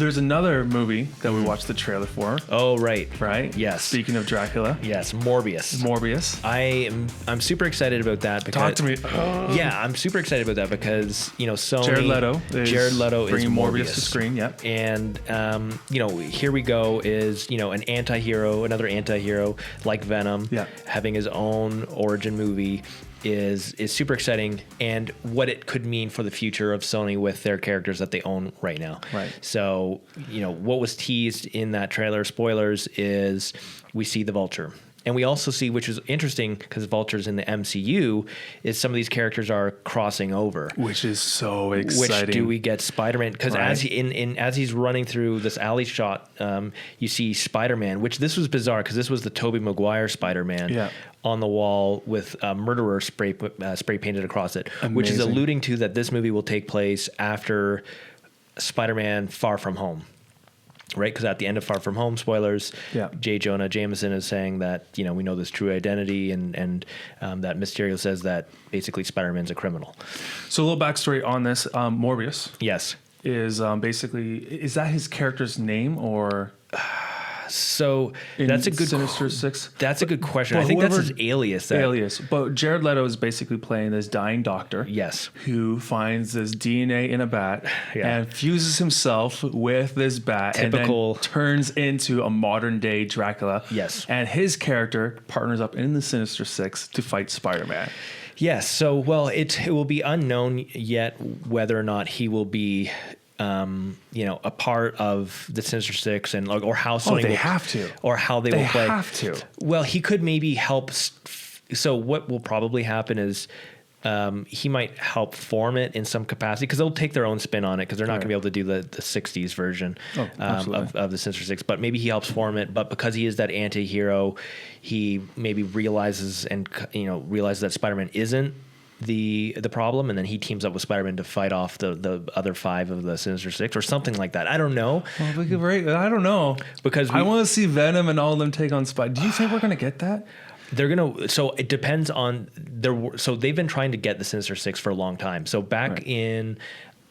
There's another movie that we watched the trailer for. Oh, right. Right? Yes. Speaking of Dracula. Yes, Morbius. I'm super excited about that because Talk to me. Yeah, I'm super excited about that because, Sony Jared Leto is bringing Morbius to screen, yep. And here we go is, an another anti-hero like Venom having his own origin movie is super exciting, and what it could mean for the future of Sony with their characters that they own right now. Right. So, what was teased in that trailer, spoilers, is we see the Vulture. And we also see, which is interesting because Vulture's in the MCU, is some of these characters are crossing over. Which is so exciting. Which do we get Spider-Man? Because as he's running through this alley shot, you see Spider-Man, which this was bizarre because this was the Tobey Maguire Spider-Man on the wall with murderer spray painted across it, which is alluding to that this movie will take place after Spider-Man Far From Home. Right, because at the end of Far From Home, spoilers, J. Jonah Jameson is saying that we know this true identity, and that Mysterio says that basically Spider-Man's a criminal. So a little backstory on this: Morbius, yes, is is that his character's name or? So that's a good Sinister Six. That's a good question. I think that's his alias. But Jared Leto is basically playing this dying doctor. Yes. Who finds this DNA in a bat and fuses himself with this bat and then turns into a modern day Dracula. Yes. And his character partners up in the Sinister Six to fight Spider-Man. Yes. So, it will be unknown yet whether or not he will be a part of the Sinister Six or how Sony they have to, or how they will play. They have to. Well, he could maybe help. So what will probably happen is he might help form it in some capacity because they'll take their own spin on it because they're not going to be able to do the 60s version of the Sinister Six. But maybe he helps form it. But because he is that anti-hero, he maybe realizes that Spider-Man isn't the problem, and then he teams up with Spider-Man to fight off the other five of the Sinister Six or something like that. I don't know. Well, I don't know because I want to see Venom and all of them take on Spider. Do you think we're going to get that? They're gonna. So it depends on their. So they've been trying to get the Sinister Six for a long time. So back in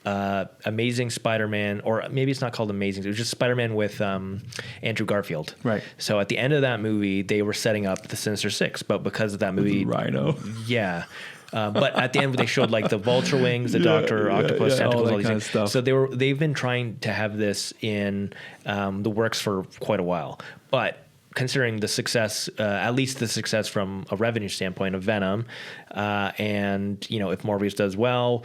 Amazing Spider-Man, or maybe it's not called Amazing. It was just Spider-Man with Andrew Garfield. Right. So at the end of that movie, they were setting up the Sinister Six, but because of that movie, Rhino. Yeah. But at the end, they showed like the vulture wings, the Doctor Octopus, tentacles, all these things. Stuff. So they've been trying to have this in the works for quite a while. But considering the success, at least the success from a revenue standpoint of Venom, and if Morbius does well,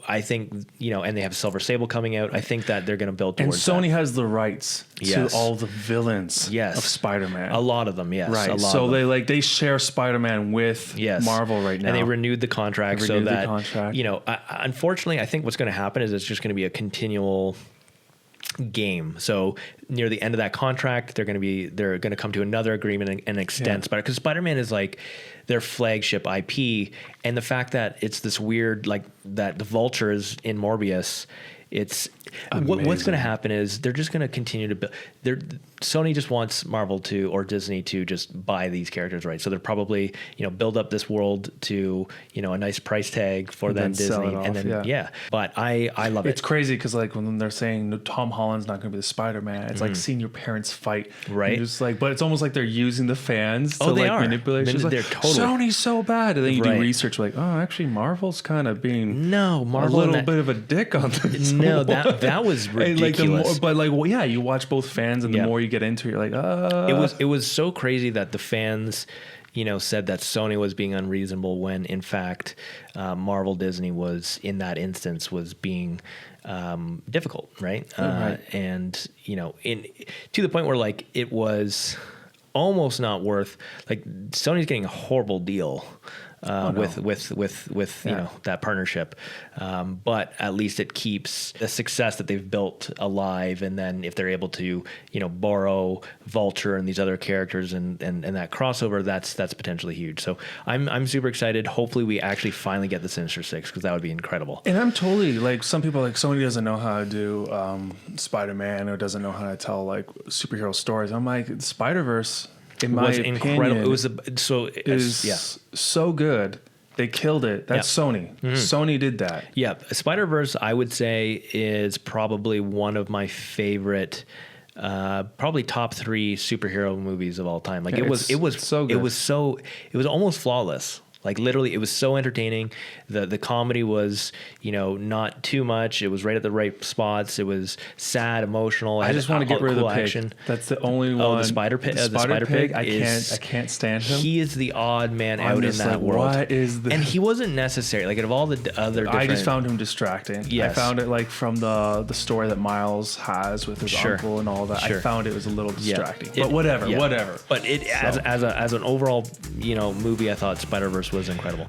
I think and they have Silver Sable coming out. I think that they're going to build towards. And Sony that. has the rights to all the villains of Spider-Man. A lot of them, yes. Right. So they share Spider-Man with Marvel right now, and they renewed the contract unfortunately, I think what's going to happen is it's just going to be a continual game. So near the end of that contract, they're going to come to another agreement and extend Spider, because Spider-Man is like their flagship IP, and the fact that it's this weird that the Vulture is in Morbius. It's what's going to happen is they're just going to continue to build. Sony just wants Marvel or Disney to just buy these characters, right? So they're probably build up this world to a nice price tag for them, Disney, and then But I love it. It's crazy because when they're saying Tom Holland's not going to be the Spider-Man, it's like seeing your parents fight, right? Just but it's almost like they're using the fans to manipulate. They're totally Sony's so bad, and then you do research actually Marvel's kind of being Marvel a little bit of a dick on this. No, that was ridiculous. You watch both fans, and the more you get into it, you're like, It was so crazy that the fans, said that Sony was being unreasonable when, in fact, Marvel Disney was, in that instance, was being difficult, right? And to the point where it was almost not worth. Sony's getting a horrible deal. With that partnership, but at least it keeps the success that they've built alive. And then if they're able to borrow Vulture and these other characters and that crossover, that's potentially huge. So I'm super excited. Hopefully we actually finally get the Sinister Six, because that would be incredible. And I'm totally some people Sony doesn't know how to do Spider-Man, or doesn't know how to tell superhero stories. I'm like, Spider-Verse, in my opinion, incredible. It was so good. They killed it. That's Sony. Sony did that. Yeah, Spider-Verse, I would say, is probably one of my favorite, probably top 3 superhero movies of all time. Like it was so good. It was almost flawless. Like literally, it was so entertaining. The comedy was, not too much. It was right at the right spots. It was sad, emotional. I just want to get rid of the pig. Action. That's the only one. Oh, the spider pig. The spider pig. I can't stand him. He is the odd man out in that world. What is the? And he wasn't necessary. Like out of all the other, I just found him distracting. Yes. I found it like from the story that Miles has with his uncle and all that. Sure. I found it was a little distracting. But whatever. But as an overall movie, I thought Spider-Verse was incredible.